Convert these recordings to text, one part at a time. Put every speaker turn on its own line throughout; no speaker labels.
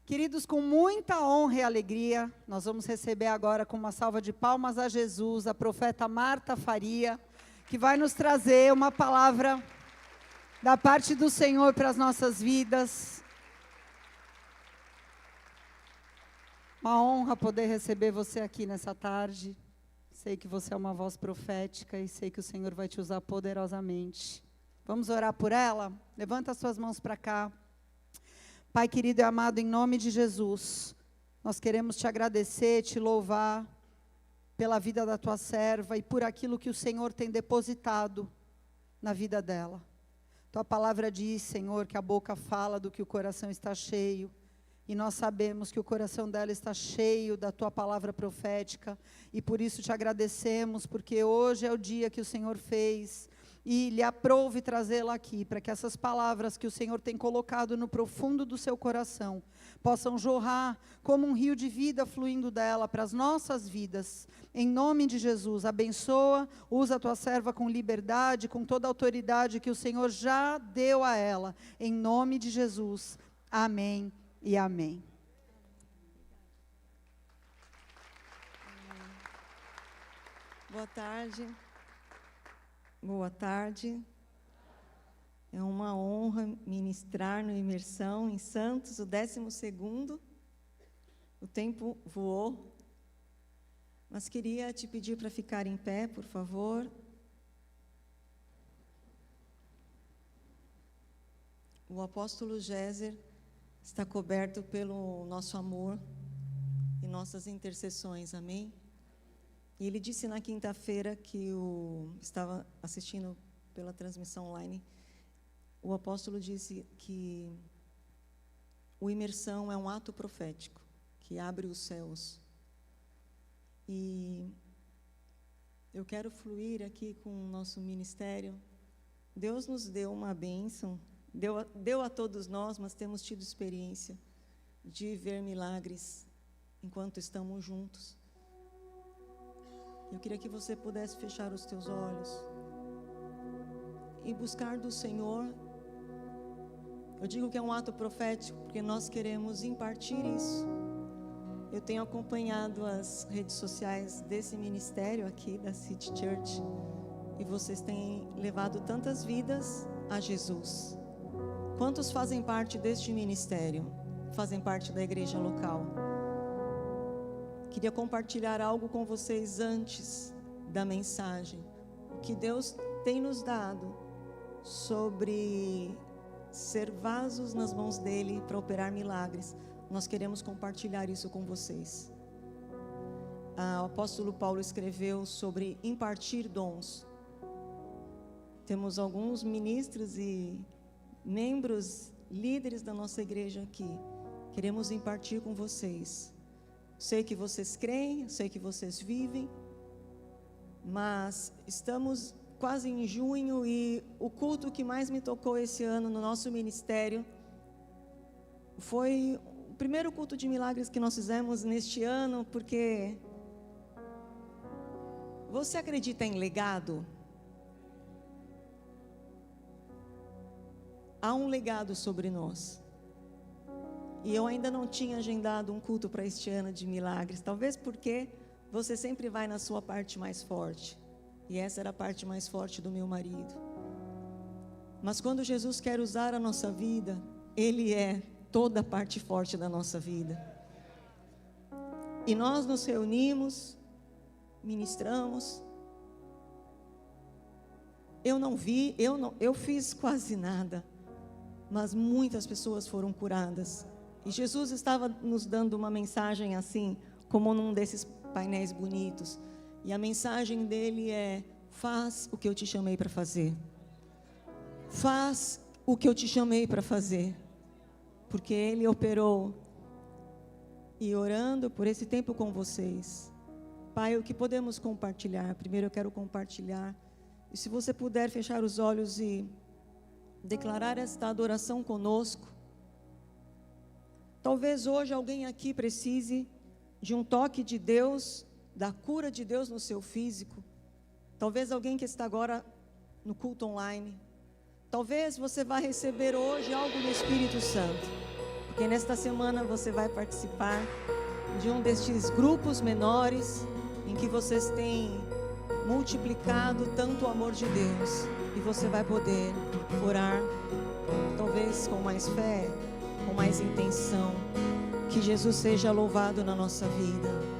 Queridos, com muita honra e alegria, nós vamos receber agora com uma salva de palmas a Jesus, a profeta Marta Faria, que vai nos trazer uma palavra da parte do Senhor para as nossas vidas. Uma honra poder receber você aqui nessa tarde. Sei que você é uma voz profética e sei que o Senhor vai te usar poderosamente. Vamos orar por ela? Levanta as suas mãos para cá. Pai querido e amado, em nome de Jesus, nós queremos te agradecer, te louvar pela vida da tua serva e por aquilo que o Senhor tem depositado na vida dela. Tua palavra diz, Senhor, que a boca fala do que o coração está cheio. E nós sabemos que o coração dela está cheio da tua palavra profética. E por isso te agradecemos, porque hoje é o dia que o Senhor fez. E lhe aprouve trazê-la aqui, para que essas palavras que o Senhor tem colocado no profundo do seu coração, possam jorrar como um rio de vida fluindo dela para as nossas vidas. Em nome de Jesus, abençoa, usa a tua serva com liberdade, com toda a autoridade que o Senhor já deu a ela. Em nome de Jesus, amém e amém.
Boa tarde. Boa tarde. É uma honra ministrar no Imersão em Santos, o 12º. O tempo voou. Mas queria te pedir para ficar em pé, por favor. O apóstolo Géser está coberto pelo nosso amor e nossas intercessões, amém? E ele disse na quinta-feira que estava assistindo pela transmissão online, o apóstolo disse que o Imersão é um ato profético, que abre os céus. E eu quero fluir aqui com o nosso ministério. Deus nos deu uma bênção, deu a todos nós, mas temos tido experiência de ver milagres enquanto estamos juntos. Eu queria que você pudesse fechar os teus olhos e buscar do Senhor. Eu digo que é um ato profético porque nós queremos impartir isso. Eu tenho acompanhado as redes sociais desse ministério aqui da City Church e vocês têm levado tantas vidas a Jesus. Quantos fazem parte deste ministério? Fazem parte da igreja local? Queria compartilhar algo com vocês antes da mensagem. O que Deus tem nos dado sobre ser vasos nas mãos dEle para operar milagres. Nós queremos compartilhar isso com vocês. O apóstolo Paulo escreveu sobre impartir dons. Temos alguns ministros e membros, líderes da nossa igreja aqui. Queremos impartir com vocês. Sei que vocês creem, sei que vocês vivem, mas estamos quase em junho e o culto que mais me tocou esse ano no nosso ministério foi o primeiro culto de milagres que nós fizemos neste ano, porque você acredita em legado? Há um legado sobre nós. E eu ainda não tinha agendado um culto para este ano de milagres. Talvez porque você sempre vai na sua parte mais forte. E essa era a parte mais forte do meu marido. Mas quando Jesus quer usar a nossa vida, Ele é toda a parte forte da nossa vida. E nós nos reunimos, ministramos. Eu fiz quase nada. Mas muitas pessoas foram curadas. E Jesus estava nos dando uma mensagem assim, como num desses painéis bonitos. E a mensagem dele é: faz o que eu te chamei para fazer. Faz o que eu te chamei para fazer. Porque Ele operou. E orando por esse tempo com vocês. Pai, o que podemos compartilhar? Primeiro eu quero compartilhar. E se você puder fechar os olhos e declarar esta adoração conosco. Talvez hoje alguém aqui precise de um toque de Deus, da cura de Deus no seu físico. Talvez alguém que está agora no culto online. Talvez você vá receber hoje algo do Espírito Santo. porque nesta semana você vai participar de um destes grupos menores em que vocês têm multiplicado tanto o amor de Deus, e você vai poder orar, talvez com mais fé, com mais intenção. Que Jesus seja louvado na nossa vida.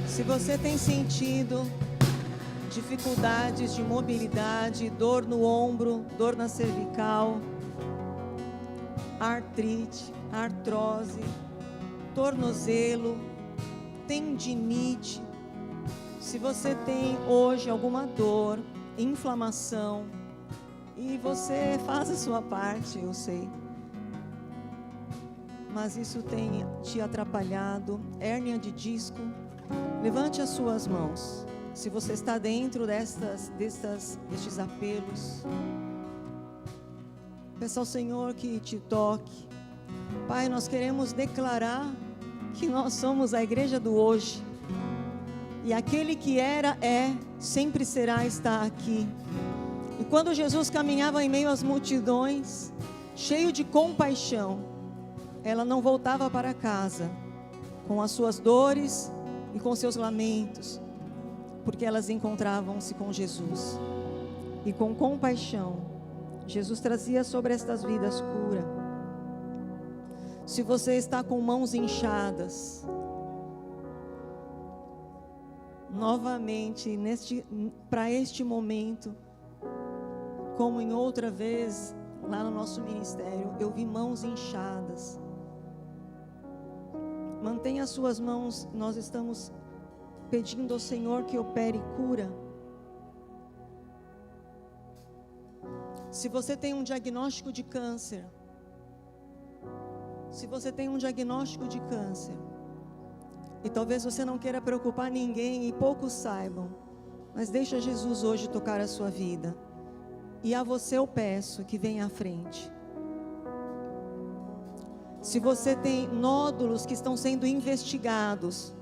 Se você tem sentido dificuldades de mobilidade, dor no ombro, dor na cervical, artrite, artrose, tornozelo, tendinite, se você tem hoje alguma dor, inflamação, e você faz a sua parte, eu sei, mas isso tem te atrapalhado, hérnia de disco, levante as suas mãos. Se você está dentro destes apelos, peça ao Senhor que te toque. Pai, nós queremos declarar que nós somos a igreja do hoje, e aquele que era, sempre será, está aqui. E quando Jesus caminhava em meio às multidões, cheio de compaixão, ela não voltava para casa com as suas dores e com seus lamentos, porque elas encontravam-se com Jesus, e com compaixão Jesus trazia sobre estas vidas cura. Se você está com mãos inchadas, novamente para este momento, como em outra vez lá no nosso ministério, eu vi mãos inchadas. Mantenha as suas mãos, nós estamos pedindo ao Senhor que opere cura. Se você tem um diagnóstico de câncer, e talvez você não queira preocupar ninguém e poucos saibam, mas deixa Jesus hoje tocar a sua vida, e a você eu peço que venha à frente. Se você tem nódulos que estão sendo investigados,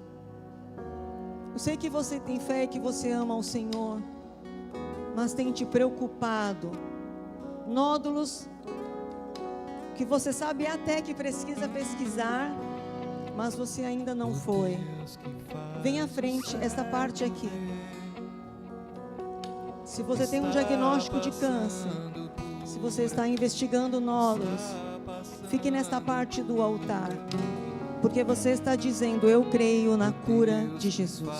eu sei que você tem fé e que você ama o Senhor, mas tem te preocupado, nódulos que você sabe até que precisa pesquisar, mas você ainda não foi. Vem à frente, esta parte aqui. Se você tem um diagnóstico de câncer, se você está investigando nódulos, fique nesta parte do altar, porque você está dizendo: eu creio na cura de Jesus.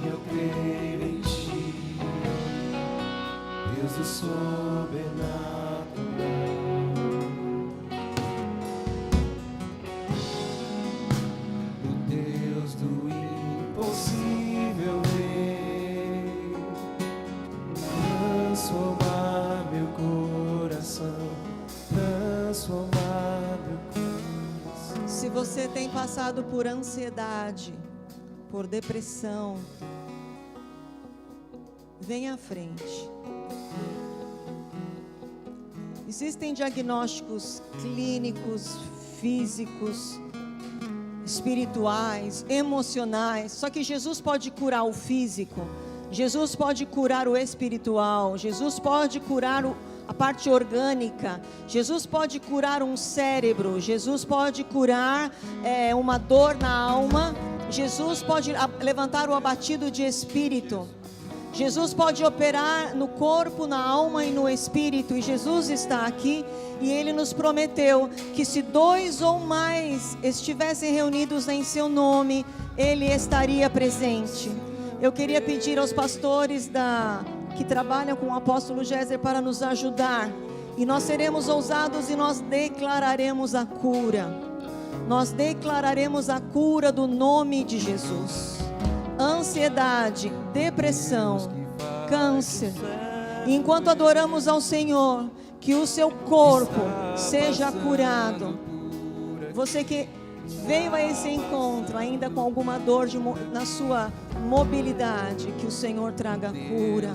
Eu creio do sobrenatural. O Deus do impossível veio transformar meu coração, transformar meu coração.
Se você tem passado por ansiedade, por depressão, venha à frente. Existem diagnósticos clínicos, físicos, espirituais, emocionais. Só que Jesus pode curar o físico, Jesus pode curar o espiritual, Jesus pode curar a parte orgânica, Jesus pode curar um cérebro, Jesus pode curar uma dor na alma, Jesus pode levantar o abatido de espírito. Jesus pode operar no corpo, na alma e no espírito. E Jesus está aqui e Ele nos prometeu que se 2 ou mais estivessem reunidos em seu nome, Ele estaria presente. Eu queria pedir aos pastores que trabalham com o apóstolo Géser para nos ajudar. E nós seremos ousados e nós declararemos a cura. Nós declararemos a cura do nome de Jesus. Ansiedade, depressão, câncer. E enquanto adoramos ao Senhor, que o seu corpo seja curado. Você que veio a esse encontro ainda com alguma dor na sua mobilidade, que o Senhor traga cura.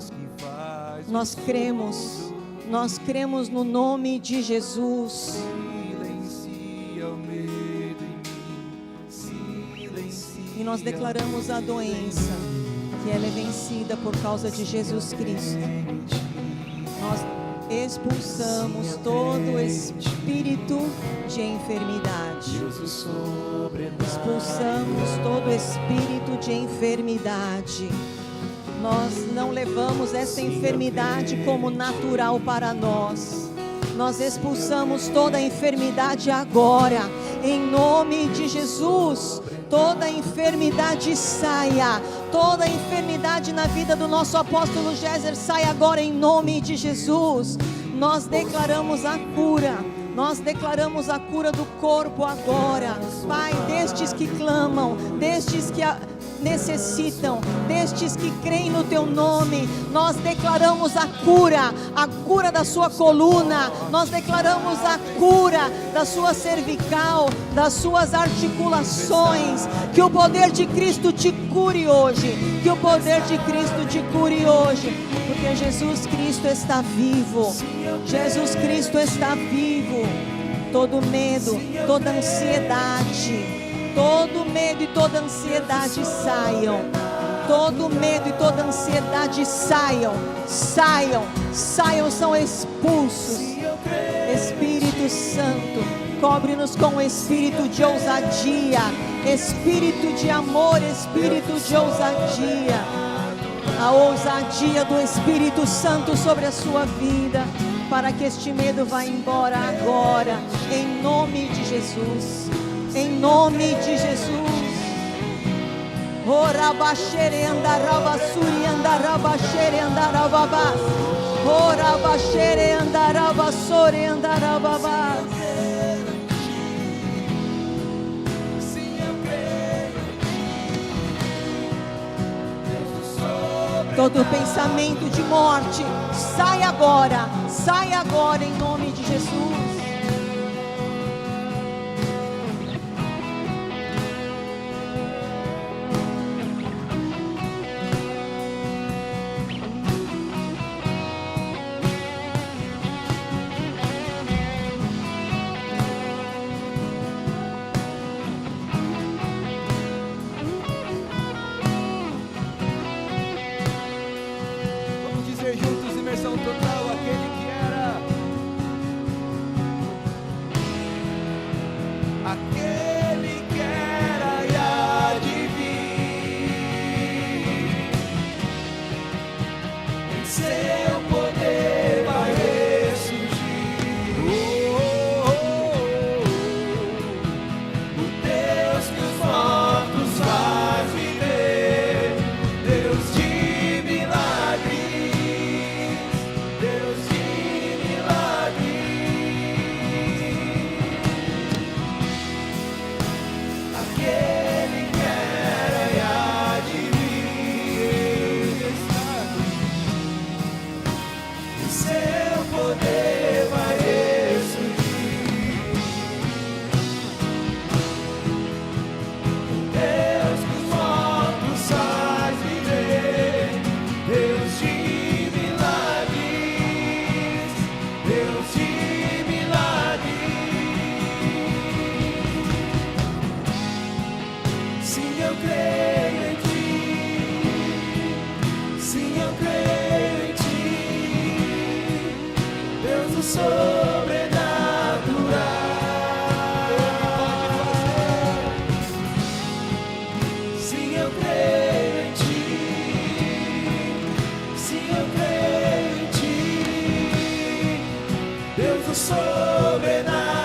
Nós cremos no nome de Jesus. E nós declaramos a doença, que ela é vencida por causa de Jesus Cristo. Nós expulsamos todo espírito de enfermidade. Expulsamos todo espírito de enfermidade. Nós não levamos essa enfermidade como natural para nós. Nós expulsamos toda a enfermidade agora, em nome de Jesus. Toda enfermidade saia, toda enfermidade na vida do nosso apóstolo Géser saia agora em nome de Jesus. Nós declaramos a cura, nós declaramos a cura do corpo agora, Pai, destes que clamam, destes que necessitam, destes que creem no teu nome. Nós declaramos a cura da sua coluna, nós declaramos a cura da sua cervical, das suas articulações. Que o poder de Cristo te cure hoje, que o poder de Cristo te cure hoje, porque Jesus Cristo está vivo. Jesus Cristo está vivo. Todo medo, toda ansiedade, todo medo e toda ansiedade saiam. Todo medo e toda ansiedade saiam, são expulsos. Espírito Santo, cobre-nos com o espírito de ousadia, espírito de amor, espírito de ousadia. A ousadia do Espírito Santo sobre a sua vida, para que este medo vá embora agora, em nome de Jesus. Em nome de Jesus. Ora baxere andaraba suri andaraba xere andaraba bas. Ora baxere andaraba sore andaraba bas. Todo pensamento de morte sai agora em nome de Jesus.
Total, aquele que era, aquele que era e há de vir, em seu poder vai ressurgir. O Deus que os mortos faz viver, Deus de milagres, Deus eu creio em ti, Deus do sobrenatural. Sim, eu creio em ti, sim, eu creio em ti, Deus do sobrenatural.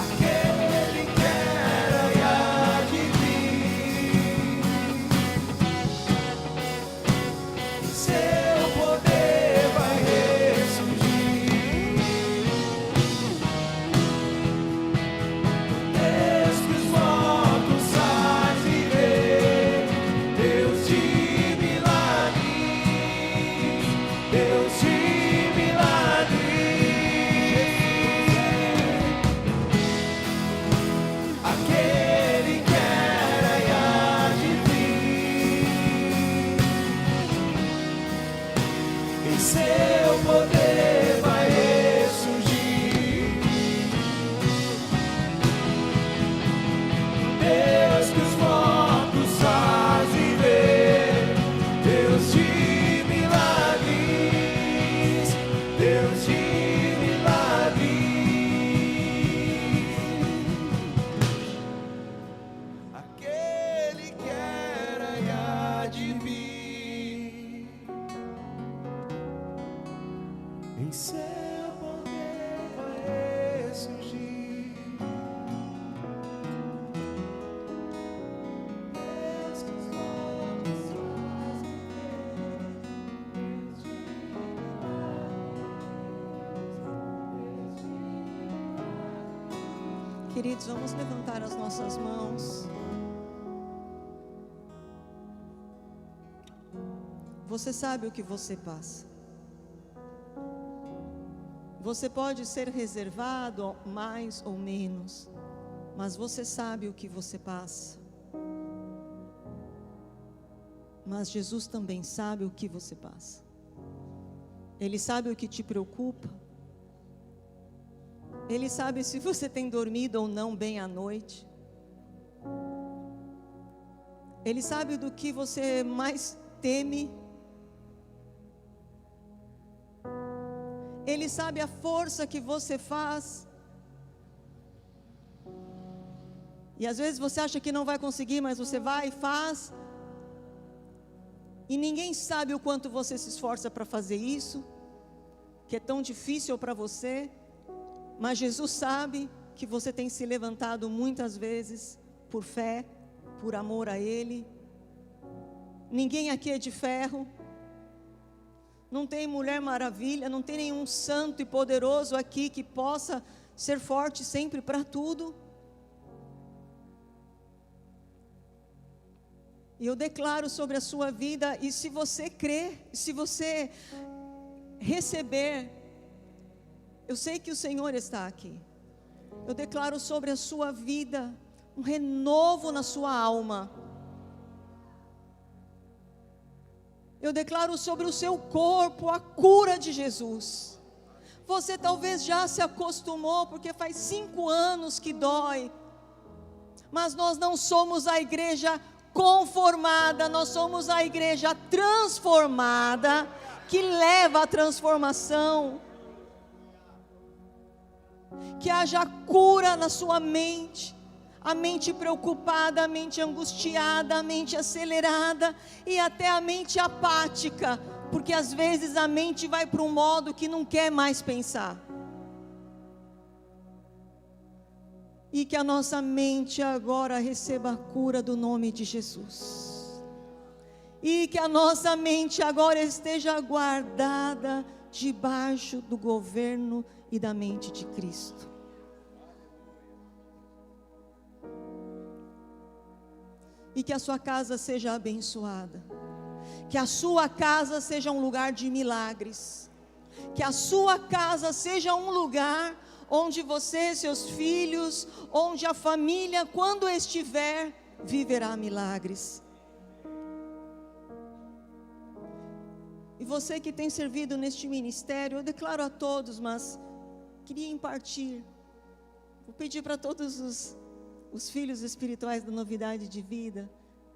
Aquele que era e há de vir, seu poder vai ressurgir. Deus que os mortos faz viver, Deus de milagres, Deus de milagres. Aquele que era e há de vir, em seu poder vai ressurgir. Deus que os mortos faz viver, Deus de milagres, Deus de milagres. Aquele que era e há de vir, em seu poder vai ressurgir. Deus que os mortos faz viver.
Queridos, vamos levantar as nossas mãos. Você sabe o que você passa. Você pode ser reservado mais ou menos, mas você sabe o que você passa. Mas Jesus também sabe o que você passa. Ele sabe o que te preocupa. Ele sabe se você tem dormido ou não bem à noite. Ele sabe do que você mais teme. Ele sabe a força que você faz. E às vezes você acha que não vai conseguir, mas você vai e faz. E ninguém sabe o quanto você se esforça para fazer isso, que é tão difícil para você. Mas Jesus sabe que você tem se levantado muitas vezes por fé, por amor a Ele. Ninguém aqui é de ferro. Não tem Mulher Maravilha, não tem nenhum santo e poderoso aqui que possa ser forte sempre para tudo. E eu declaro sobre a sua vida, e se você crer, se você receber, eu sei que o Senhor está aqui. Eu declaro sobre a sua vida um renovo na sua alma. Eu declaro sobre o seu corpo a cura de Jesus. Você talvez já se acostumou, porque faz 5 anos que dói. Mas nós não somos a igreja conformada, nós somos a igreja transformada, que leva à transformação. Que haja cura na sua mente. A mente preocupada, a mente angustiada, a mente acelerada e até a mente apática, porque às vezes a mente vai para um modo que não quer mais pensar. E que a nossa mente agora receba a cura do nome de Jesus. E que a nossa mente agora esteja guardada debaixo do governo e da mente de Cristo. E que a sua casa seja abençoada. Que a sua casa seja um lugar de milagres. Que a sua casa seja um lugar onde você, seus filhos, onde a família, quando estiver, viverá milagres. E você que tem servido neste ministério, eu declaro a todos, mas queria impartir. Vou pedir para todos os os filhos espirituais da novidade de vida,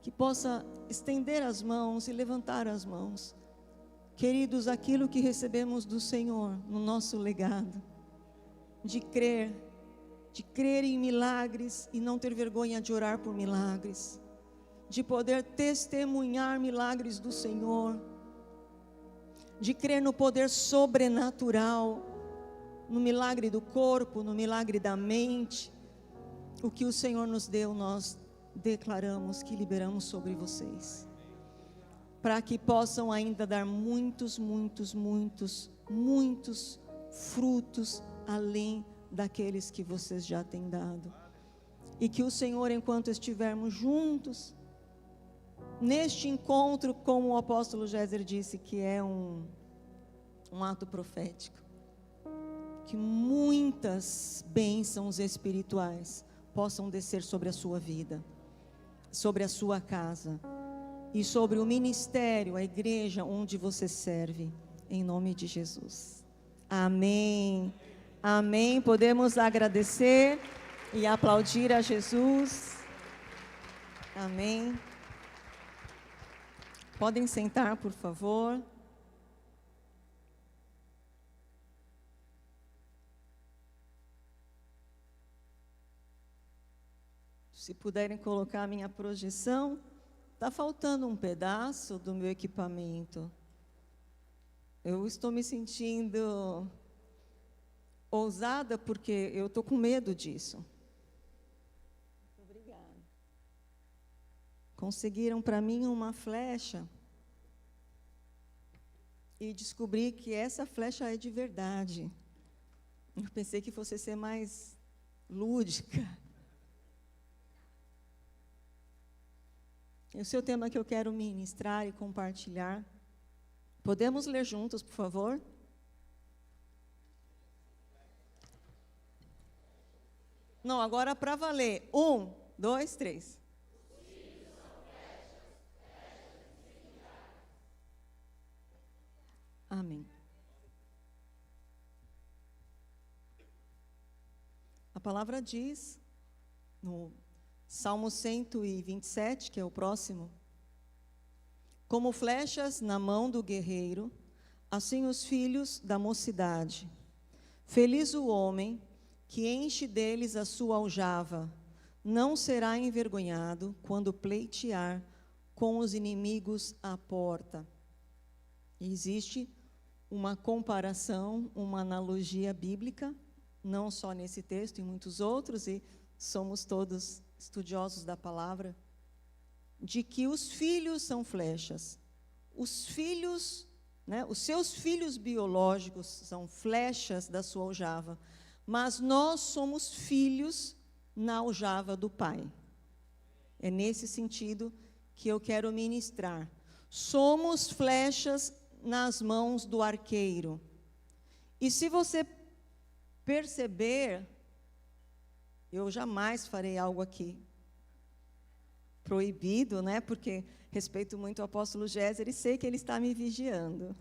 que possa estender as mãos e levantar as mãos. Queridos, aquilo que recebemos do Senhor no nosso legado, de crer em milagres e não ter vergonha de orar por milagres, de poder testemunhar milagres do Senhor, de crer no poder sobrenatural, no milagre do corpo, no milagre da mente. O que o Senhor nos deu, nós declaramos que liberamos sobre vocês, para que possam ainda dar muitos frutos além daqueles que vocês já têm dado. E que o Senhor, enquanto estivermos juntos neste encontro, como o apóstolo Géser disse, que é um ato profético, que muitas bênçãos espirituais possam descer sobre a sua vida, sobre a sua casa e sobre o ministério, a igreja onde você serve, em nome de Jesus. Amém. Amém. Podemos agradecer e aplaudir a Jesus. Amém. Podem sentar, por favor. Se puderem colocar a minha projeção, está faltando um pedaço do meu equipamento. Eu estou me sentindo ousada porque eu estou com medo disso. Muito obrigada. Conseguiram para mim uma flecha e descobri que essa flecha é de verdade. Eu pensei que fosse ser mais lúdica. Esse é o tema que eu quero ministrar e compartilhar. Podemos ler juntos, por favor? Não, agora para valer. 1, 2, 3. Amém. A palavra diz, no Salmo 127, que é o próximo: como flechas na mão do guerreiro, assim os filhos da mocidade. Feliz o homem que enche deles a sua aljava, não será envergonhado quando pleitear com os inimigos à porta. E existe uma comparação, uma analogia bíblica, não só nesse texto, em muitos outros, e somos todos estudiosos da palavra, de que os filhos são flechas. Os filhos, os seus filhos biológicos são flechas da sua aljava, mas nós somos filhos na aljava do Pai. É nesse sentido que eu quero ministrar. Somos flechas nas mãos do arqueiro. E se você perceber, eu jamais farei algo aqui proibido, porque respeito muito o apóstolo Géser e sei que ele está me vigiando.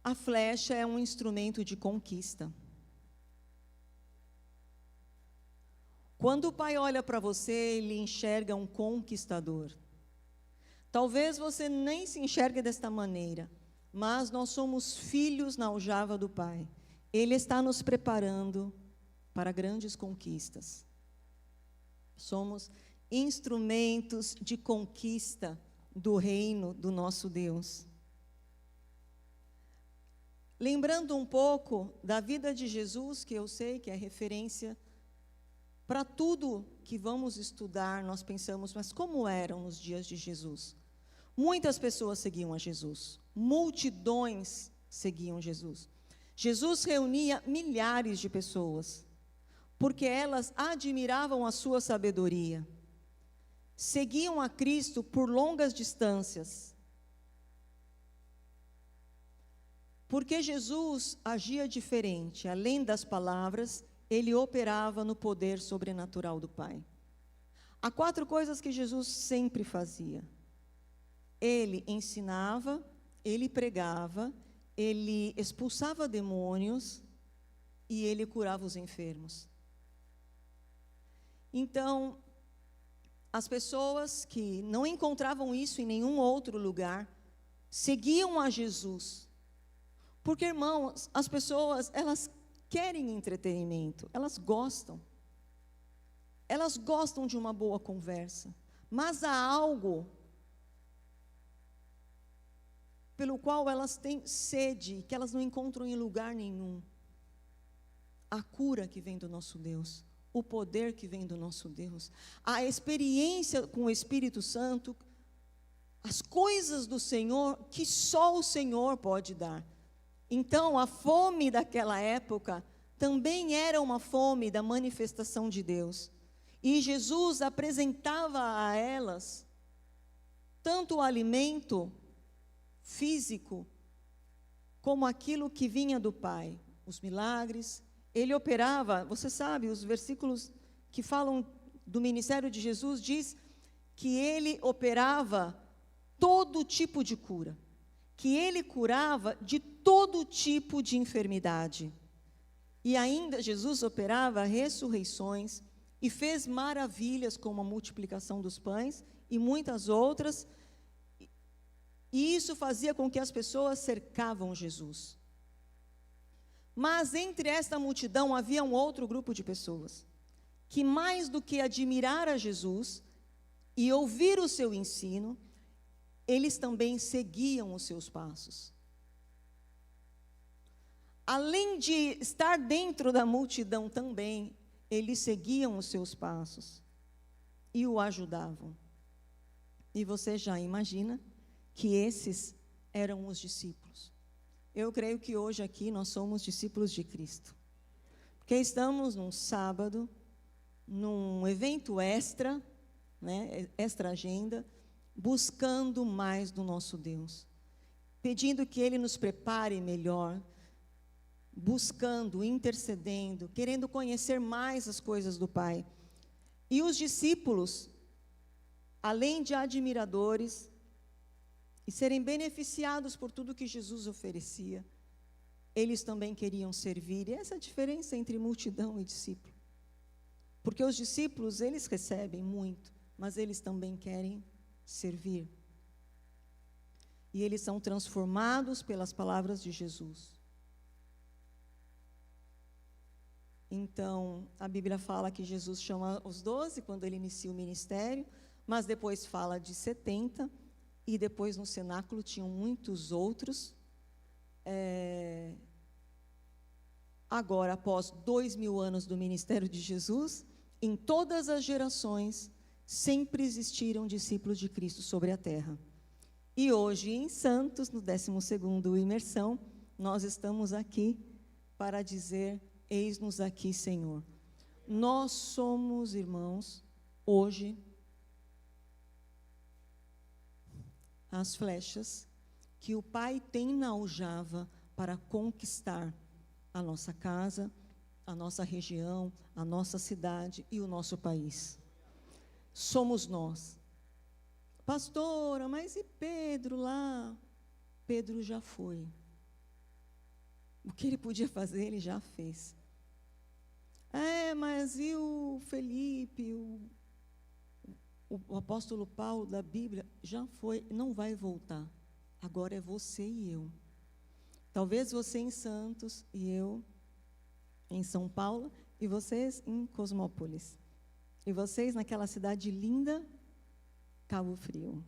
A flecha é um instrumento de conquista. Quando o Pai olha para você, ele enxerga um conquistador. Talvez você nem se enxergue desta maneira, mas nós somos filhos na aljava do Pai. Ele está nos preparando para grandes conquistas. Somos instrumentos de conquista do reino do nosso Deus. Lembrando um pouco da vida de Jesus, que eu sei que é referência para tudo que vamos estudar, nós pensamos, mas como eram nos dias de Jesus? Muitas pessoas seguiam a Jesus, multidões seguiam Jesus. Jesus reunia milhares de pessoas, porque elas admiravam a sua sabedoria. Seguiam a Cristo por longas distâncias. Porque Jesus agia diferente, além das palavras, ele operava no poder sobrenatural do Pai. Há 4 coisas que Jesus sempre fazia. Ele ensinava, ele pregava, ele expulsava demônios e ele curava os enfermos. Então, as pessoas que não encontravam isso em nenhum outro lugar, seguiam a Jesus. Porque, irmãos, as pessoas, elas querem entretenimento, elas gostam. Elas gostam de uma boa conversa. Mas há algo pelo qual elas têm sede, que elas não encontram em lugar nenhum. A cura que vem do nosso Deus, o poder que vem do nosso Deus, a experiência com o Espírito Santo, as coisas do Senhor que só o Senhor pode dar. Então, a fome daquela época também era uma fome da manifestação de Deus. E Jesus apresentava a elas tanto o alimento físico, como aquilo que vinha do Pai, os milagres. Ele operava, você sabe, os versículos que falam do ministério de Jesus diz que ele operava todo tipo de cura, que ele curava de todo tipo de enfermidade. E ainda Jesus operava ressurreições e fez maravilhas como a multiplicação dos pães e muitas outras. E isso fazia com que as pessoas cercavam Jesus. Mas entre esta multidão havia um outro grupo de pessoas, que mais do que admirar a Jesus e ouvir o seu ensino, eles também seguiam os seus passos. Além de estar dentro da multidão também, eles seguiam os seus passos e o ajudavam. E você já imagina que esses eram os discípulos. Eu creio que hoje aqui nós somos discípulos de Cristo. Porque estamos num sábado, num evento extra, extra agenda, buscando mais do nosso Deus. Pedindo que Ele nos prepare melhor, buscando, intercedendo, querendo conhecer mais as coisas do Pai. E os discípulos, além de admiradores, e serem beneficiados por tudo que Jesus oferecia, eles também queriam servir. E essa é a diferença entre multidão e discípulo. Porque os discípulos, eles recebem muito, mas eles também querem servir. E eles são transformados pelas palavras de Jesus. Então, a Bíblia fala que Jesus chama os 12 quando ele inicia o ministério, mas depois fala de 70, e depois no cenáculo tinham muitos outros. Agora, após 2000 anos do ministério de Jesus, em todas as gerações, sempre existiram discípulos de Cristo sobre a terra. E hoje, em Santos, no 12º Imersão, nós estamos aqui para dizer: eis-nos aqui, Senhor. Nós somos, irmãos, hoje, as flechas que o Pai tem na aljava para conquistar a nossa casa, a nossa região, a nossa cidade e o nosso país. Somos nós. Pastora, mas e Pedro lá? Pedro já foi. O que ele podia fazer, ele já fez. Mas e o Felipe, o apóstolo Paulo da Bíblia? Já foi, não vai voltar. Agora é você e eu. Talvez você em Santos e eu em São Paulo, e vocês em Cosmópolis. E vocês naquela cidade linda, Cabo Frio.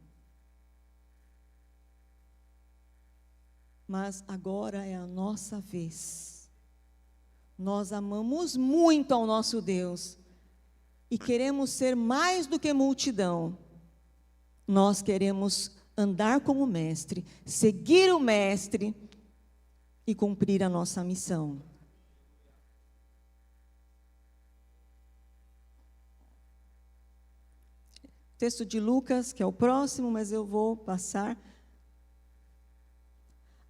Mas agora é a nossa vez. Nós amamos muito ao nosso Deus e queremos ser mais do que multidão. Nós queremos andar como mestre, seguir o mestre e cumprir a nossa missão. Texto de Lucas, que é o próximo, mas eu vou passar.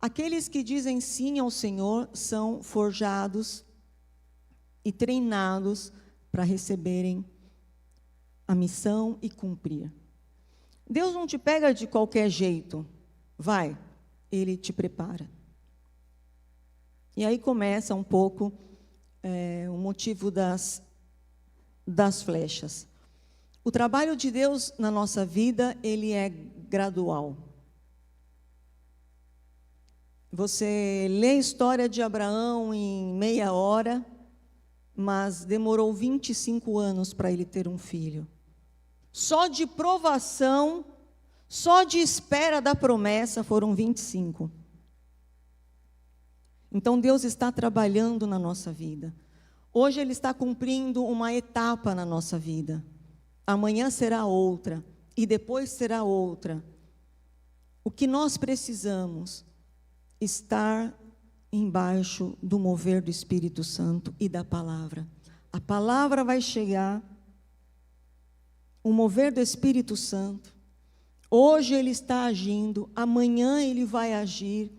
Aqueles que dizem sim ao Senhor são forjados e treinados para receberem a missão e cumprir. Deus não te pega de qualquer jeito. Vai, Ele te prepara. E aí começa um pouco o motivo das das flechas. O trabalho de Deus na nossa vida, ele é gradual. Você lê a história de Abraão em meia hora, mas demorou 25 anos para ele ter um filho. Só de provação, só de espera da promessa foram 25. Então Deus está trabalhando na nossa vida. Hoje Ele está cumprindo uma etapa na nossa vida. Amanhã será outra, e depois será outra. O que nós precisamos estar embaixo do mover do Espírito Santo e da palavra. A palavra vai chegar, o mover do Espírito Santo. Hoje Ele está agindo, amanhã Ele vai agir.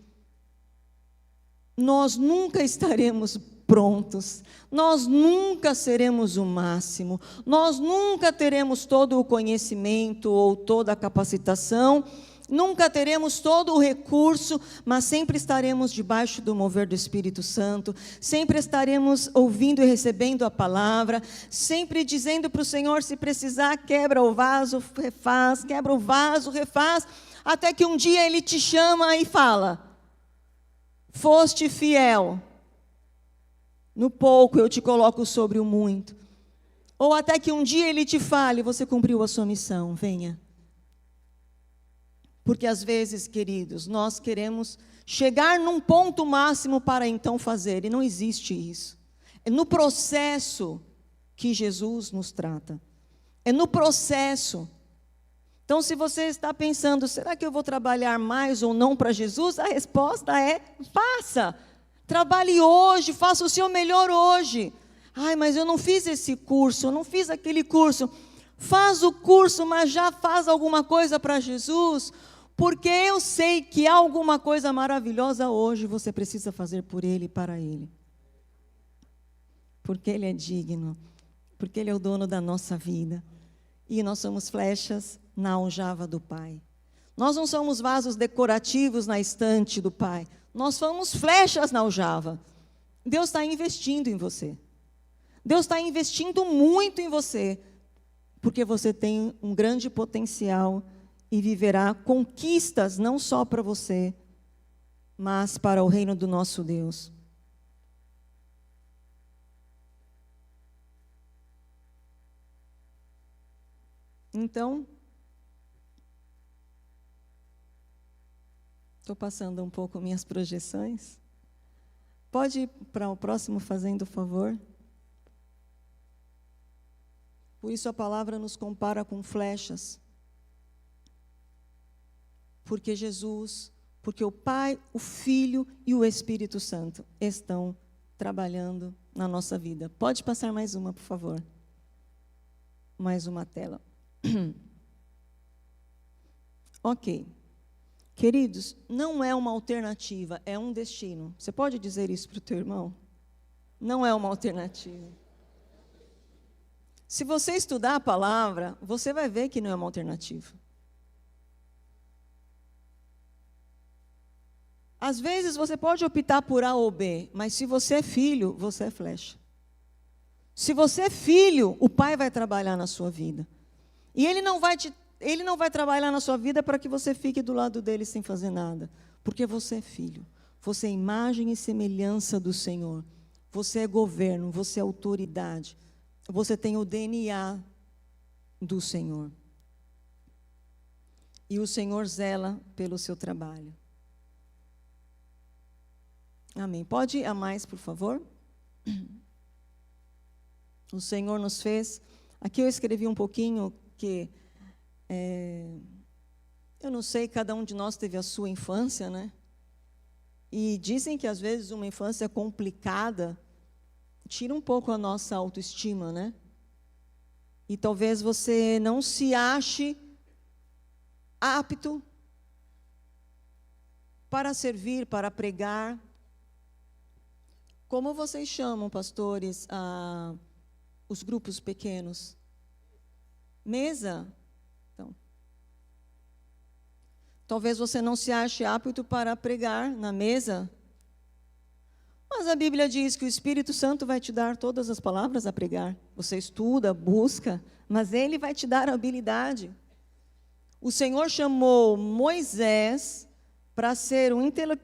Nós nunca estaremos prontos, nós nunca seremos o máximo, nós nunca teremos todo o conhecimento ou toda a capacitação, nunca teremos todo o recurso, mas sempre estaremos debaixo do mover do Espírito Santo, sempre estaremos ouvindo e recebendo a palavra, sempre dizendo para o Senhor, se precisar, quebra o vaso, refaz, quebra o vaso, refaz, até que um dia Ele te chama e fala: foste fiel, no pouco eu te coloco sobre o muito. Ou até que um dia Ele te fale, você cumpriu a sua missão, venha. Porque às vezes, queridos, nós queremos chegar num ponto máximo para então fazer, e não existe isso. É no processo que Jesus nos trata. É no processo. Então, se você está pensando, será que eu vou trabalhar mais ou não para Jesus? A resposta é, faça. Trabalhe hoje, faça o seu melhor hoje. Ai, mas eu não fiz esse curso, eu não fiz aquele curso. Faz o curso, mas já faz alguma coisa para Jesus, porque eu sei que há alguma coisa maravilhosa hoje você precisa fazer por Ele e para Ele. Porque Ele é digno, porque Ele é o dono da nossa vida. E nós somos flechas na aljava do Pai. Nós não somos vasos decorativos na estante do Pai. Nós somos flechas na aljava. Deus está investindo em você. Deus está investindo muito em você, porque você tem um grande potencial e viverá conquistas não só para você, mas para o reino do nosso Deus. Então, estou passando um pouco minhas projeções. Pode ir para o próximo fazendo favor. Por isso a palavra nos compara com flechas. Porque Jesus, porque o Pai, o Filho e o Espírito Santo estão trabalhando na nossa vida. Pode passar mais uma, por favor. Mais uma tela. Ok. Queridos, não é uma alternativa, é um destino. Você pode dizer isso para o teu irmão? Não é uma alternativa. Se você estudar a palavra, você vai ver que não é uma alternativa. Às vezes você pode optar por A ou B, mas se você é filho, você é flecha. Se você é filho, o Pai vai trabalhar na sua vida. E Ele não vai trabalhar na sua vida para que você fique do lado dele sem fazer nada. Porque você é filho. Você é imagem e semelhança do Senhor. Você é governo, você é autoridade. Você tem o DNA do Senhor. E o Senhor zela pelo seu trabalho. Amém. Pode ir a mais, por favor? O Senhor nos fez. Aqui eu escrevi um pouquinho que eu não sei, cada um de nós teve a sua infância, né? E dizem que às vezes uma infância complicada tira um pouco a nossa autoestima, né? E talvez você não se ache apto para servir, para pregar. Como vocês chamam, pastores, os grupos pequenos? Mesa. Então, talvez você não se ache apto para pregar na mesa, mas a Bíblia diz que o Espírito Santo vai te dar todas as palavras a pregar. você estuda, busca, mas Ele vai te dar a habilidade. O Senhor chamou Moisés para ser um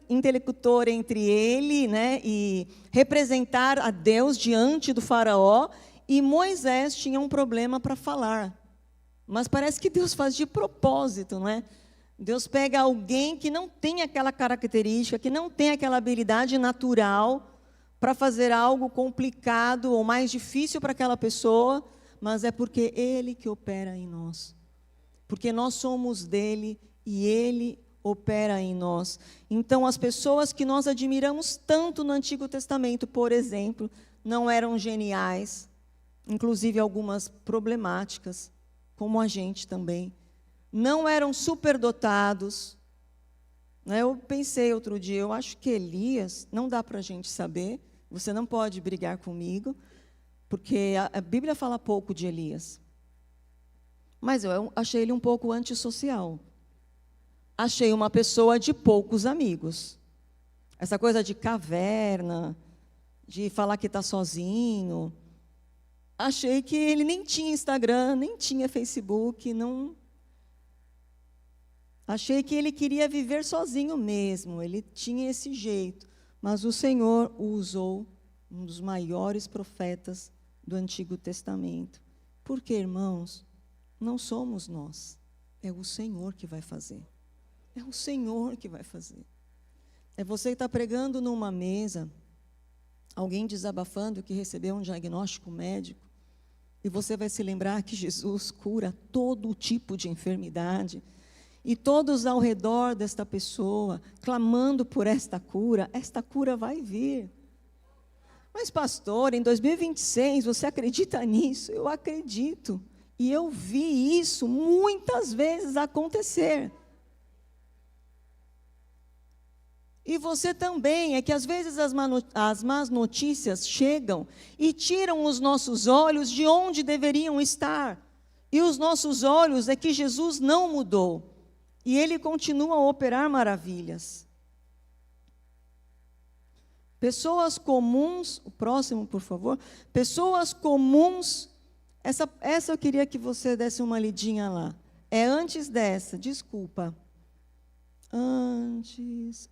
interlocutor entre Ele, né, e representar a Deus diante do faraó, e Moisés tinha um problema para falar. Mas parece que Deus faz de propósito, não é? Deus pega alguém que não tem aquela característica, que não tem aquela habilidade natural para fazer algo complicado ou mais difícil para aquela pessoa, mas é porque Ele que opera em nós. Porque nós somos dele e Ele opera em nós. Então, as pessoas que nós admiramos tanto no Antigo Testamento, por exemplo, não eram geniais, inclusive algumas problemáticas, como a gente também. Não eram superdotados. Eu pensei outro dia, eu acho que Elias, não dá para a gente saber, você não pode brigar comigo, porque a Bíblia fala pouco de Elias. Mas eu achei ele um pouco antissocial. Achei uma pessoa de poucos amigos. Essa coisa de caverna, de falar que está sozinho. Achei que ele nem tinha Instagram, nem tinha Facebook, não. Achei que ele queria viver sozinho mesmo, ele tinha esse jeito. Mas o Senhor o usou, um dos maiores profetas do Antigo Testamento. Porque, irmãos, não somos nós, é o Senhor que vai fazer. É o Senhor que vai fazer. É você que está pregando numa mesa, alguém desabafando que recebeu um diagnóstico médico, e você vai se lembrar que Jesus cura todo tipo de enfermidade, e todos ao redor desta pessoa, clamando por esta cura vai vir. Mas, pastor, em 2026, você acredita nisso? Eu acredito. E eu vi isso muitas vezes acontecer. E você também, é que às vezes as más notícias chegam e tiram os nossos olhos de onde deveriam estar. E os nossos olhos é que Jesus não mudou. E Ele continua a operar maravilhas. Pessoas comuns, o próximo, por favor. Pessoas comuns, essa eu queria que você desse uma lidinha lá. É antes dessa, desculpa. Antes.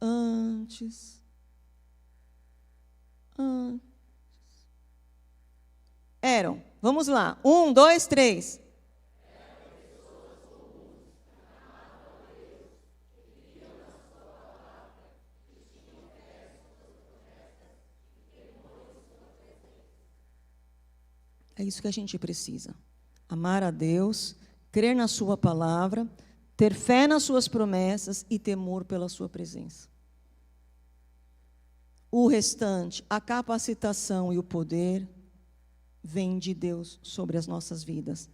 Eram, vamos lá. 1, 2, 3. É isso que a gente precisa. Amar a Deus, crer na sua palavra, ter fé nas suas promessas e temor pela sua presença. O restante, a capacitação e o poder, vem de Deus sobre as nossas vidas.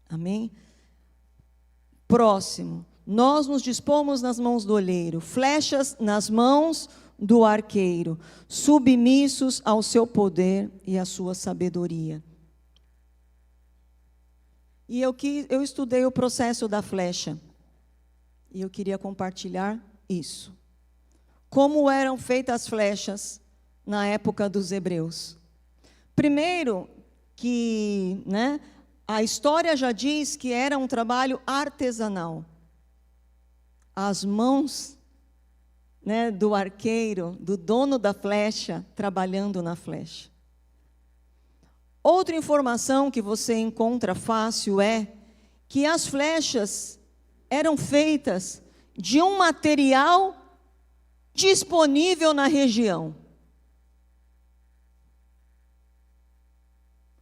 Amém? Próximo. Nós nos dispomos nas mãos do olheiro, flechas nas mãos do arqueiro, submissos ao seu poder e à sua sabedoria. E eu estudei o processo da flecha, e eu queria compartilhar isso. Como eram feitas as flechas na época dos hebreus? Primeiro, que a história já diz que era um trabalho artesanal. As mãos do arqueiro, do dono da flecha, trabalhando na flecha. Outra informação que você encontra fácil é que as flechas eram feitas de um material disponível na região.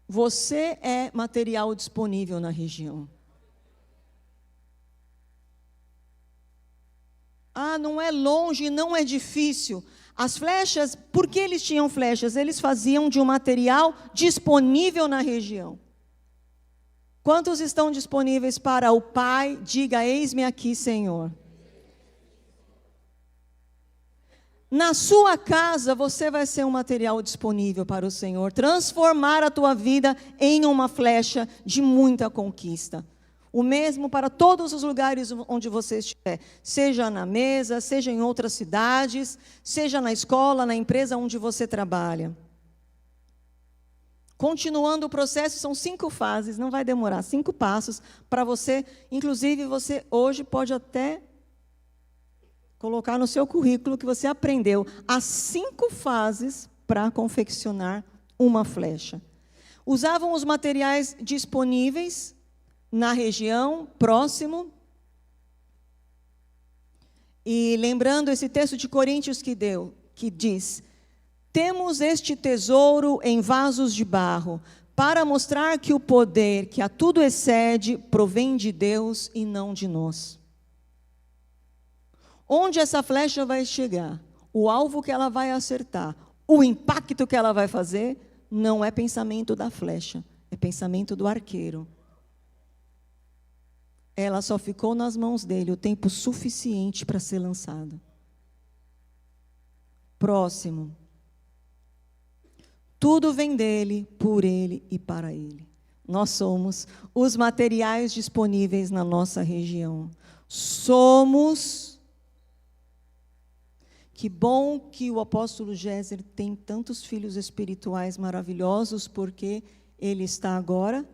Você é material disponível na região. Não é longe, não é difícil. As flechas, por que eles tinham flechas? Eles faziam de um material disponível na região. Quantos estão disponíveis para o Pai? Diga, eis-me aqui, Senhor. Na sua casa, você vai ser um material disponível para o Senhor, transformar a tua vida em uma flecha de muita conquista. O mesmo para todos os lugares onde você estiver, seja na mesa, seja em outras cidades, seja na escola, na empresa onde você trabalha. Continuando o processo, são 5 fases, não vai demorar, 5 passos para você. Inclusive, você hoje pode até colocar no seu currículo que você aprendeu as 5 fases para confeccionar uma flecha. Usavam os materiais disponíveis na região, próximo. E lembrando esse texto de Coríntios que diz: temos este tesouro em vasos de barro, para mostrar que o poder que a tudo excede provém de Deus e não de nós. Onde essa flecha vai chegar, o alvo que ela vai acertar, o impacto que ela vai fazer, não é pensamento da flecha, é pensamento do arqueiro. Ela só ficou nas mãos dele o tempo suficiente para ser lançada. Próximo. Tudo vem dele, por ele e para ele. Nós somos os materiais disponíveis na nossa região. Somos. Que bom que o apóstolo Géser tem tantos filhos espirituais maravilhosos, porque ele está agora,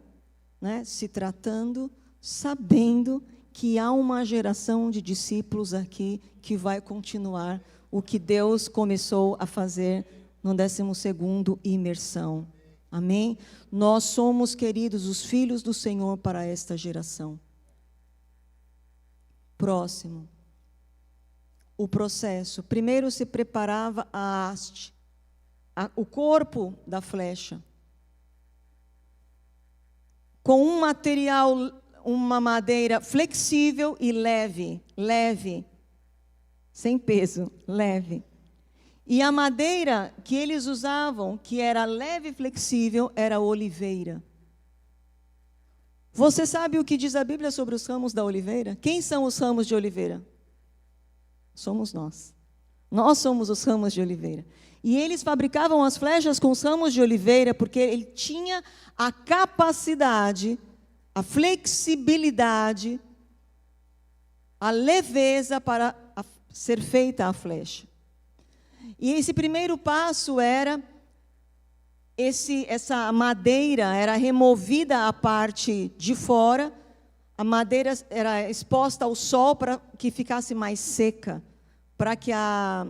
né, se tratando, sabendo que há uma geração de discípulos aqui que vai continuar o que Deus começou a fazer no 12º imersão. Amém? Nós somos, queridos, os filhos do Senhor para esta geração. Próximo. O processo. Primeiro se preparava a haste, o corpo da flecha, com um material, uma madeira flexível e leve, sem peso, leve. E a madeira que eles usavam, que era leve e flexível, era a oliveira. Você sabe o que diz a Bíblia sobre os ramos da oliveira? Quem são os ramos de oliveira? Somos nós. Nós somos os ramos de oliveira. E eles fabricavam as flechas com os ramos de oliveira, porque ele tinha a capacidade, a flexibilidade, a leveza para ser feita a flecha. E esse primeiro passo era, essa madeira era removida a parte de fora, a madeira era exposta ao sol para que ficasse mais seca, para que a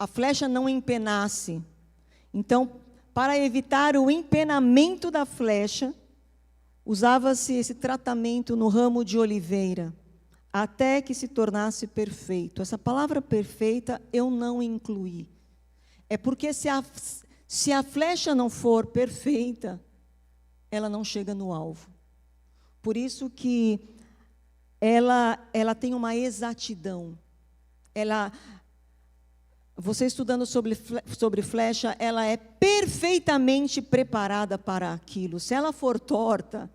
flecha não empenasse. Então, para evitar o empenamento da flecha, usava-se esse tratamento no ramo de oliveira, até que se tornasse perfeito. Essa palavra perfeita eu não incluí. É porque se a flecha não for perfeita, ela não chega no alvo. Por isso que ela tem uma exatidão. Você estudando sobre flecha, ela é perfeitamente preparada para aquilo. Se ela for torta,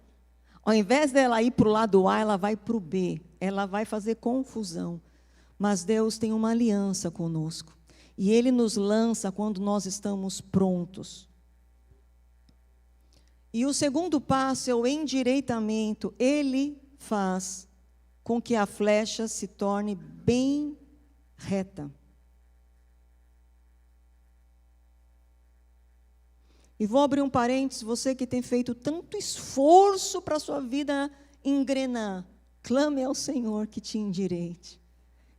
ao invés dela ir para o lado A, ela vai para o B. Ela vai fazer confusão. Mas Deus tem uma aliança conosco. E Ele nos lança quando nós estamos prontos. E o segundo passo é o endireitamento. Ele faz com que a flecha se torne bem reta. E vou abrir um parênteses, você que tem feito tanto esforço para a sua vida engrenar, clame ao Senhor que te endireite.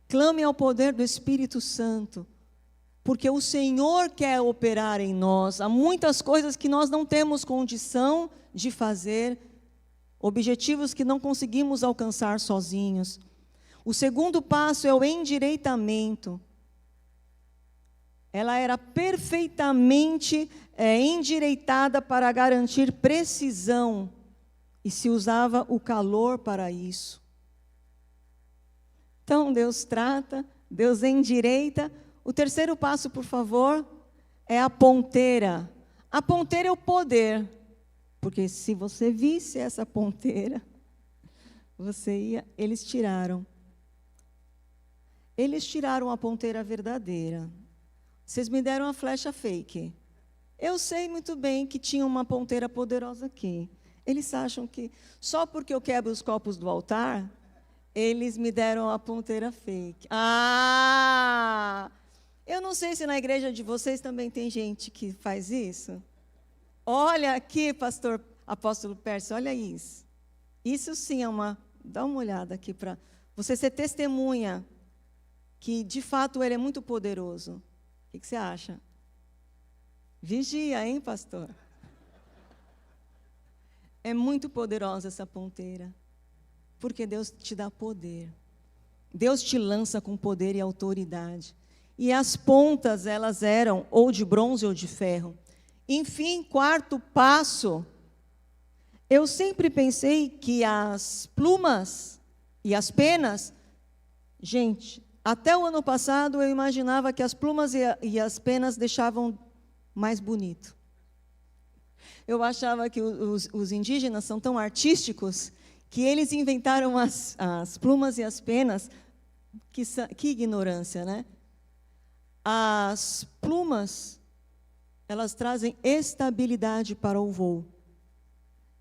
Clame ao poder do Espírito Santo, porque o Senhor quer operar em nós. Há muitas coisas que nós não temos condição de fazer, objetivos que não conseguimos alcançar sozinhos. O segundo passo é o endireitamento. Ela era perfeitamente endireitada para garantir precisão, e se usava o calor para isso. Então, Deus trata, Deus endireita. O terceiro passo, por favor, é a ponteira. A ponteira é o poder, porque se você visse essa ponteira, eles tiraram a ponteira verdadeira. Vocês me deram a flecha fake. Eu sei muito bem que tinha uma ponteira poderosa aqui. Eles acham que, só porque eu quebro os copos do altar, eles me deram a ponteira fake. Eu não sei se na igreja de vocês também tem gente que faz isso. Olha aqui, pastor, apóstolo Pércio, olha isso. Isso sim é dá uma olhada aqui para você ser testemunha que, de fato, ele é muito poderoso. O que você acha? Vigia, hein, pastor? É muito poderosa essa ponteira, porque Deus te dá poder. Deus te lança com poder e autoridade. E as pontas, elas eram ou de bronze ou de ferro. Enfim, quarto passo, eu sempre pensei que as plumas e as penas, gente, até o ano passado eu imaginava que as plumas e as penas deixavam mais bonito. Eu achava que os indígenas são tão artísticos que eles inventaram as plumas e as penas, que ignorância, né? As plumas, elas trazem estabilidade para o voo.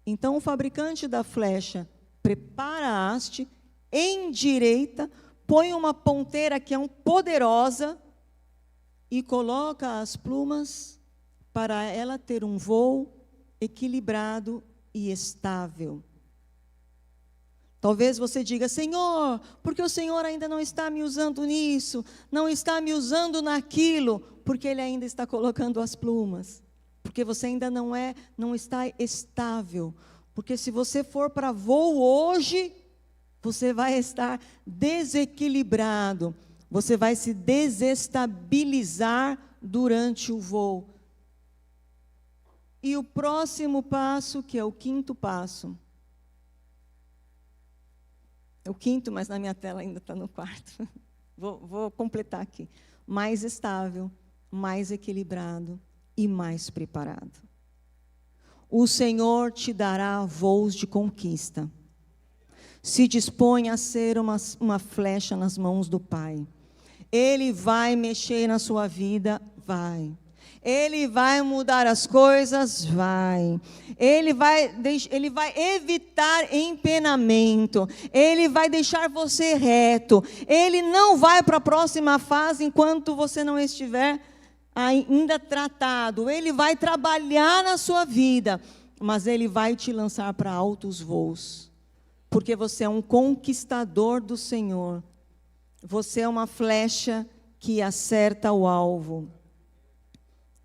Então, o fabricante da flecha prepara a haste, endireita, põe uma ponteira que é poderosa e coloca as plumas para ela ter um voo equilibrado e estável. Talvez você diga, Senhor, porque o Senhor ainda não está me usando nisso, não está me usando naquilo, porque Ele ainda está colocando as plumas, porque você ainda não está estável, porque se você for para voo hoje, você vai estar desequilibrado, você vai se desestabilizar durante o voo. E o próximo passo, que é o quinto passo, é o quinto, mas na minha tela ainda está no quarto. Vou completar aqui. Mais estável, mais equilibrado e mais preparado. O Senhor te dará voos de conquista. Se dispõe a ser uma flecha nas mãos do Pai. Ele vai mexer na sua vida, vai. Ele vai mudar as coisas, vai. Ele vai evitar empenamento. Ele vai deixar você reto. Ele não vai para a próxima fase enquanto você não estiver ainda tratado. Ele vai trabalhar na sua vida, mas Ele vai te lançar para altos voos. Porque você é um conquistador do Senhor. Você é uma flecha que acerta o alvo.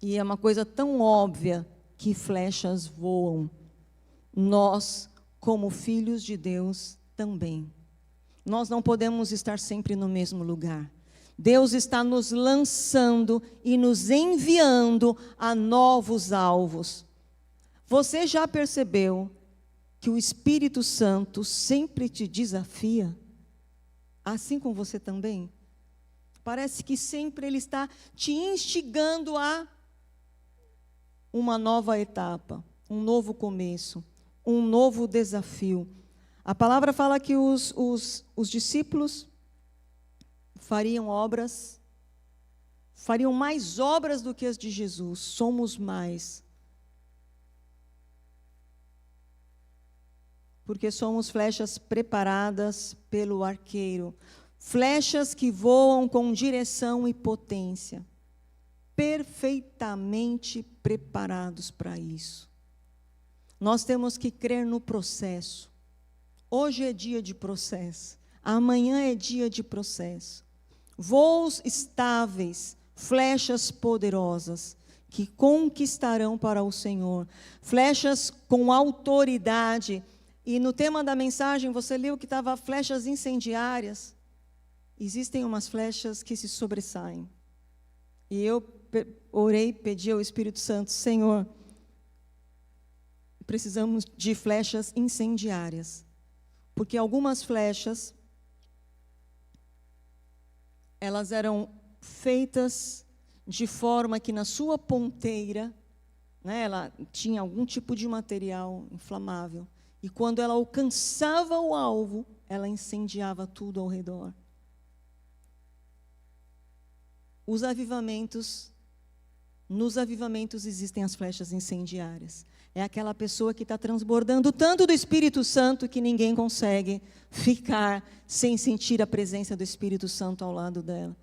E é uma coisa tão óbvia que flechas voam. Nós, como filhos de Deus, também. Nós não podemos estar sempre no mesmo lugar. Deus está nos lançando e nos enviando a novos alvos. Você já percebeu que o Espírito Santo sempre te desafia? Assim como você também? Parece que sempre Ele está te instigando a uma nova etapa, um novo começo, um novo desafio. A palavra fala que os discípulos fariam mais obras do que as de Jesus. Somos mais. Porque somos flechas preparadas pelo arqueiro. Flechas que voam com direção e potência. Perfeitamente preparados para isso. Nós temos que crer no processo. Hoje é dia de processo. Amanhã é dia de processo. Voos estáveis, flechas poderosas, que conquistarão para o Senhor. Flechas com autoridade. E no tema da mensagem, você leu que estava flechas incendiárias. Existem umas flechas que se sobressaem. E eu orei, pedi ao Espírito Santo, Senhor, precisamos de flechas incendiárias. Porque algumas flechas, elas eram feitas de forma que na sua ponteira, né, ela tinha algum tipo de material inflamável. E quando ela alcançava o alvo, ela incendiava tudo ao redor. Nos avivamentos existem as flechas incendiárias. É aquela pessoa que está transbordando tanto do Espírito Santo que ninguém consegue ficar sem sentir a presença do Espírito Santo ao lado dela.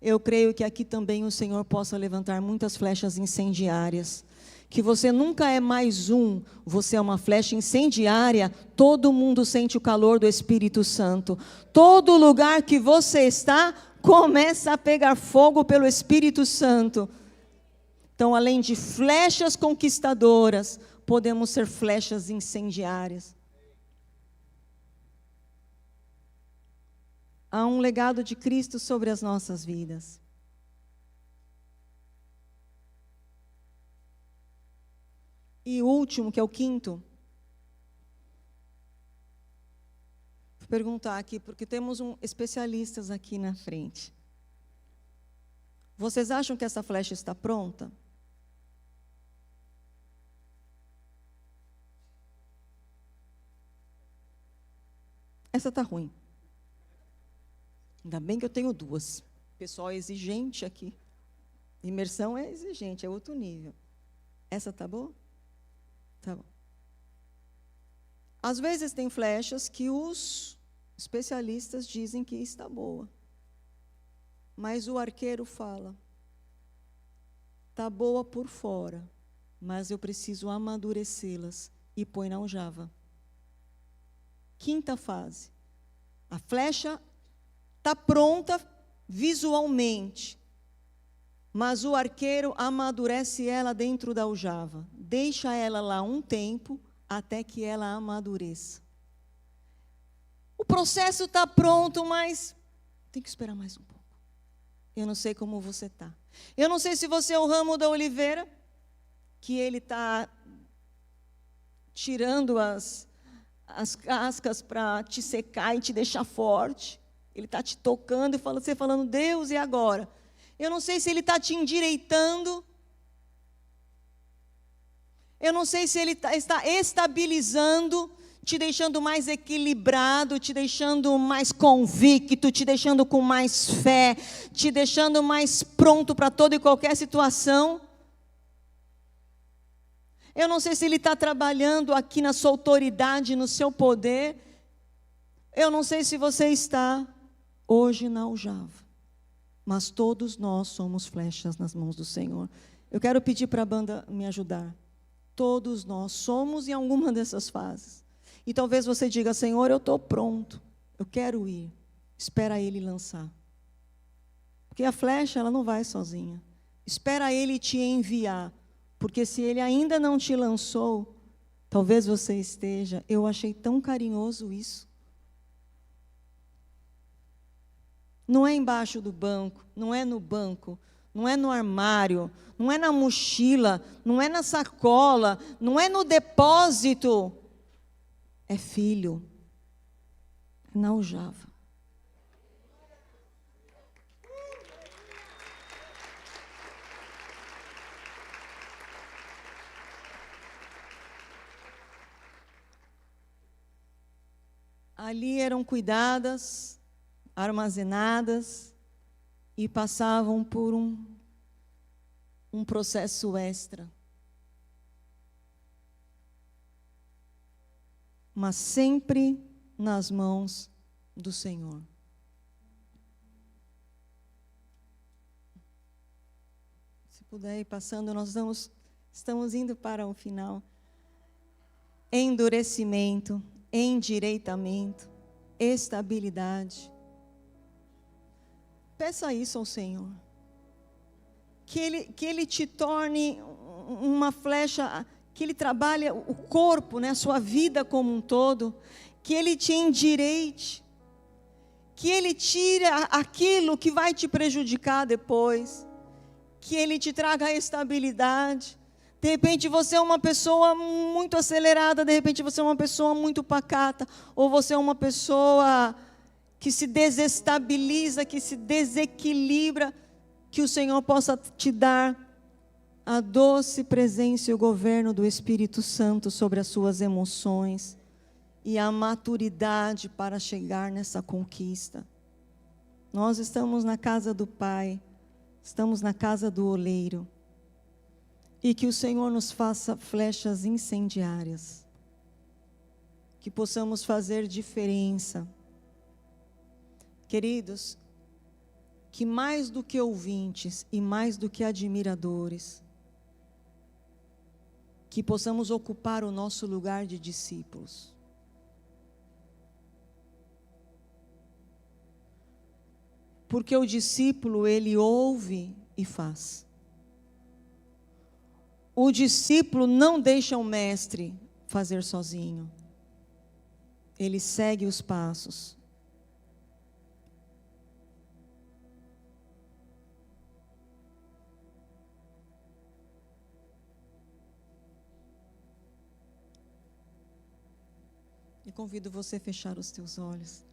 Eu creio que aqui também o Senhor possa levantar muitas flechas incendiárias, que você nunca é mais um, você é uma flecha incendiária, todo mundo sente o calor do Espírito Santo. Todo lugar que você está, começa a pegar fogo pelo Espírito Santo. Então, além de flechas conquistadoras, podemos ser flechas incendiárias. Há um legado de Cristo sobre as nossas vidas. E o último, que é o quinto. Vou perguntar aqui, porque temos especialistas aqui na frente. Vocês acham que essa flecha está pronta? Essa está ruim. Ainda bem que eu tenho duas. Pessoal exigente aqui. Imersão é exigente, é outro nível. Essa está boa? Tá bom. Às vezes tem flechas que os especialistas dizem que está boa. Mas o arqueiro fala: está boa por fora, mas eu preciso amadurecê-las, e põe na aljava. Quinta fase. A flecha está pronta visualmente, mas o arqueiro amadurece ela dentro da aljava. Deixa ela lá um tempo, até que ela amadureça. O processo está pronto, mas tem que esperar mais um pouco. Eu não sei como você está. Eu não sei se você é o ramo da oliveira, que ele está tirando as cascas para te secar e te deixar forte. Ele está te tocando e você falando: Deus, e agora? Eu não sei se Ele está te endireitando. Eu não sei se Ele está estabilizando, te deixando mais equilibrado, te deixando mais convicto, te deixando com mais fé, te deixando mais pronto para toda e qualquer situação. Eu não sei se Ele está trabalhando aqui na sua autoridade, no seu poder. Eu não sei se você está hoje na aljava, mas todos nós somos flechas nas mãos do Senhor. Eu quero pedir para a banda me ajudar. Todos nós somos em alguma dessas fases. E talvez você diga: Senhor, eu estou pronto, eu quero ir. Espera Ele lançar. Porque a flecha, ela não vai sozinha. Espera Ele te enviar. Porque se Ele ainda não te lançou, talvez você esteja... Eu achei tão carinhoso isso. Não é embaixo do banco, não é no banco, não é no armário, não é na mochila, não é na sacola, não é no depósito. É filho, é na aljava. Ali eram cuidadas, armazenadas e passavam por um processo extra. Mas sempre nas mãos do Senhor. Se puder ir passando, nós estamos indo para o final. Endurecimento, endireitamento, estabilidade. Peça isso ao Senhor. Que Ele te torne uma flecha, que Ele trabalhe o corpo, né, a sua vida como um todo, que Ele te endireite, que Ele tire aquilo que vai te prejudicar depois, que Ele te traga a estabilidade. De repente você é uma pessoa muito acelerada, de repente você é uma pessoa muito pacata, ou você é uma pessoa que se desestabiliza, que se desequilibra, que o Senhor possa te dar a doce presença e o governo do Espírito Santo sobre as suas emoções e a maturidade para chegar nessa conquista. Nós estamos na casa do Pai, estamos na casa do oleiro, e que o Senhor nos faça flechas incendiárias, que possamos fazer diferença. Queridos, que mais do que ouvintes e mais do que admiradores, que possamos ocupar o nosso lugar de discípulos. Porque o discípulo, ele ouve e faz. O discípulo não deixa o mestre fazer sozinho. Ele segue os passos. E convido você a fechar os teus olhos.